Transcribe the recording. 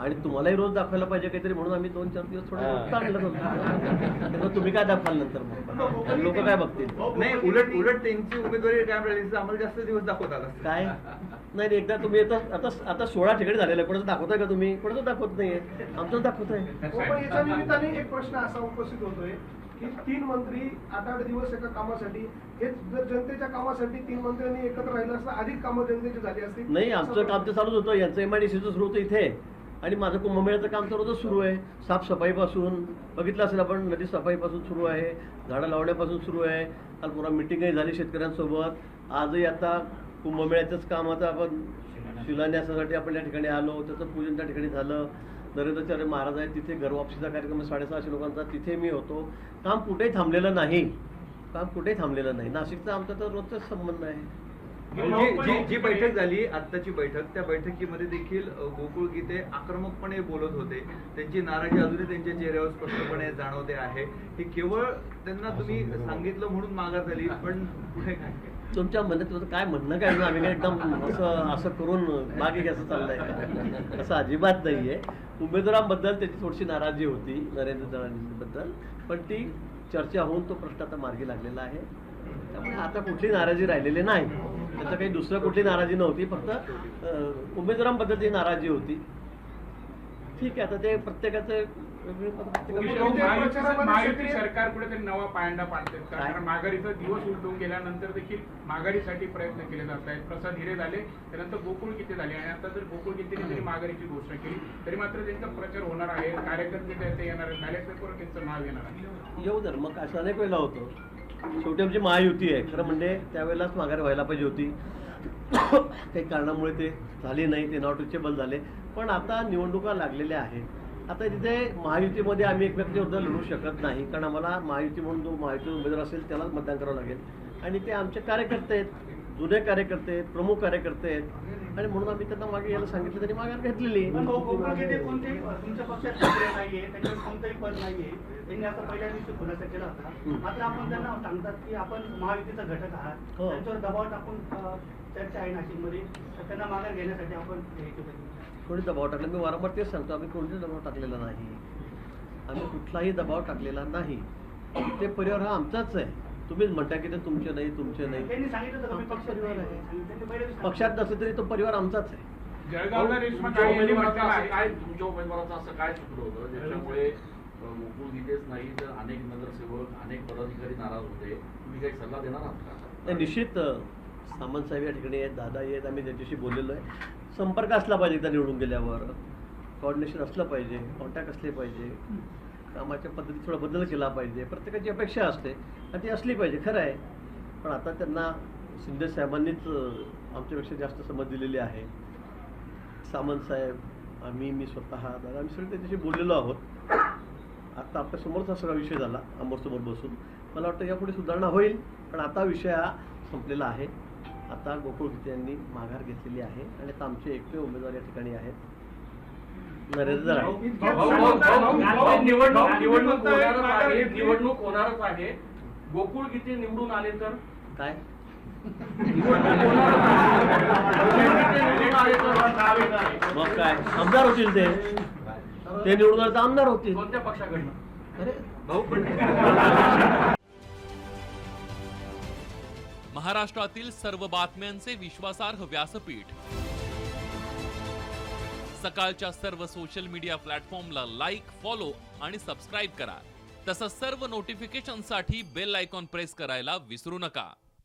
आणि तुम्हालाही रोज दाखवायला पाहिजे काहीतरी, म्हणून आम्ही 2-4 दिवस थोडं चांगलं होतं. तुम्ही काय दाखवाल नंतर मग लोक काय बघतील? नाही, उलट त्यांची उमेदवारी कायम राहिली, आम्हाला जास्त दिवस दाखवत आला काय नाही, एकदा तुम्ही आता 16 ठिकाणी झालेलं आहे. कोणाचं दाखवताय का तुम्ही? कोणाचं दाखवत नाहीये, आमचं दाखवताय. पण याच्या निमित्ताने एक प्रश्न असा उपस्थित होतोय की 3 मंत्री 8-8 दिवस एका कामासाठी, हेच जर जनतेच्या कामासाठी 3 मंत्र्यांनी एकत्र राहिलं असतं, अधिक कामं जनतेची झाली असती. नाही, आमचं काम तर चालूच होतं. यांचं MIDCचं सुरू होतं इथे, आणि माझं कुंभमेळ्याचं काम तर रोजच सुरू आहे. साफसफाईपासून बघितलं असेल आपण, नदी सफाईपासून सुरू आहे, झाडं लावण्यापासून सुरू आहे. काल पुन्हा मिटिंगही झाली शेतकऱ्यांसोबत. आजही आता कुंभमेळ्याचंच काम, आता आपण शिलान्यासासाठी आपण या ठिकाणी आलो, त्याचं पूजन त्या ठिकाणी झालं. नरेंद्राचार्य महाराज आहे तिथे, घरवापसीचा कार्यक्रम 650 लोकांचा, तिथे मी होतो. काम कुठेही थांबलेलं नाही, नाशिकचा आमचा तर रोजचाच संबंध आहे. जी बैठक झाली आत्ताची बैठक, त्या बैठकीमध्ये देखील गोकुळ गीते आक्रमकपणे बोलत होते. त्यांची नाराजी अजूनही त्यांच्या चेहऱ्यावर स्पष्टपणे जाणवते आहे. हे केवळ त्यांना तुम्ही सांगितलं म्हणून माघार झाली, पण पुढे काय तुमच्या मनात काय म्हणणं काय? आम्ही काय एकदम असं करून मागे घ्यायचं चाललंय, असं अजिबात नाहीये. उमेदवारांबद्दल त्याची थोडीशी नाराजी होती, नरेंद्र दादांबद्दल, पण ती चर्चा होऊन तो प्रश्न आता मार्गी लागलेला आहे. त्यामुळे आता कुठली नाराजी राहिलेली नाही. त्याचं काही दुसरं कुठली नाराजी नव्हती, फक्त उमेदवारांबद्दलची नाराजी होती. ठीक आहे, आता ते प्रत्येकाचं महायुती सरकार कुठेतरी नवा पायंडा पाडतात, कारण माघारीचा दिवस उलटून गेल्यानंतर देखील माघारीसाठी प्रयत्न केले जात आहेत. प्रसाद हिरे झाले, त्यानंतर गोकुळ गीते झाले, आणि आता जर गोकुळ गीतेने जरी माघारीची घोषणा केली तरी मात्र त्यांचा प्रचार होणार आहे, कार्यकर्ते त्याचे येणार आहेत, बॅलेट पेपरवर त्यांचं नाव येणार आहे. येऊ दर, मग असं अनेक वेळेला होतं. शेवटी आमची महायुती आहे, खरं म्हणजे त्यावेळेलाच माघार व्हायला पाहिजे होती. काही कारणामुळे ते झाले नाही, ते नॉट रिचेबल झाले. पण आता निवडणुका लागलेल्या आहेत. आता तिथे महायुतीमध्ये आम्ही एकमेकांच्या विरुद्ध लढू शकत नाही, कारण आम्हाला महायुती म्हणून जो महायुती उमेदवार असेल त्यालाच मतदान करावं लागेल. आणि ते आमचे कार्यकर्ते आहेत, जुने कार्यकर्ते आहेत, प्रमुख कार्यकर्ते आहेत, आणि म्हणून आम्ही त्यांना मागे यायला सांगितलं, त्यांनी माघार घेतलेली. तुमच्या पक्षात नाहीये, त्याच्यावर कोणतंही पद नाहीये, त्यांनी आता पहिल्या दिवशी खुलासा केला होता. मात्र आपण त्यांना सांगतात की आपण महायुतीचा घटक आहात, त्यांच्यावर दबाव टाकून चर्चा आहे नाशिकमध्ये, तर त्यांना माघार घेण्यासाठी आपण हे केलं. कोणी दबाव टाकला? मी वारंवार तेच सांगतो, आम्ही कोणताही दबाव टाकलेला नाही. आम्ही कुठलाही दबाव टाकलेला नाही. ते परिवार हा आमचाच आहे. तुम्हीच म्हणता की ते तुमचे नाही, तुमचे नाही. पक्षात नसले तरी तो परिवार आमचाच आहे. जळगावला काय तुमच्या उमेदवाराचं असं काय चुकलं होतं ज्याच्यामुळे गोकुळ गीतेच नाही तर अनेक नगरसेवक, अनेक पदाधिकारी नाराज होते? तुम्ही काही सल्ला देणार आहात का? नाही, निश्चित सामंत साहेब या ठिकाणी आहेत, दादा आहेत, आम्ही त्यांच्याशी बोललेलो आहे. संपर्क असला पाहिजे, एकदा निवडून गेल्यावर कोऑर्डिनेशन असलं पाहिजे, कॉन्टॅक्ट असले पाहिजे, कामाच्या पद्धतीत थोडा बदल केला पाहिजे. प्रत्येकाची अपेक्षा असते आणि ती असली पाहिजे, खरं आहे. पण आता त्यांना शिंदे साहेबांनीच आमच्यापेक्षा जास्त समज दिलेली आहे. सामंत साहेब, मी स्वतः, दादा, आम्ही सगळे त्याच्याशी बोललेलो आहोत. आता आपल्यासमोरच हा सगळा विषय झाला, समोर बसून. मला वाटतं यापुढे सुधारणा होईल, पण आता विषय हा संपलेला आहे. आता गोकुळ गीते यांनी माघार घेतलेली आहे, आणि आता आमचे एकटे उमेदवार या ठिकाणी आहेत, नरेंद्र आहे. निवडणूक होणारच आहे. गोकुळ गीते निवडून आले तर काय मग काय आमदार होतील? ते निवडून आले तर आमदार होतील. कोणत्या पक्षाकडनं? अरे महाराष्ट्रातील सर्व बातम्यांचे विश्वासार्ह व्यासपीठ, सकाळच्या सर्व सोशल मीडिया प्लॅटफॉर्मला लाईक, फॉलो आणि सबस्क्राईब करा. तसंच सर्व नोटिफिकेशनसाठी बेल आयकॉन प्रेस करायला विसरू नका.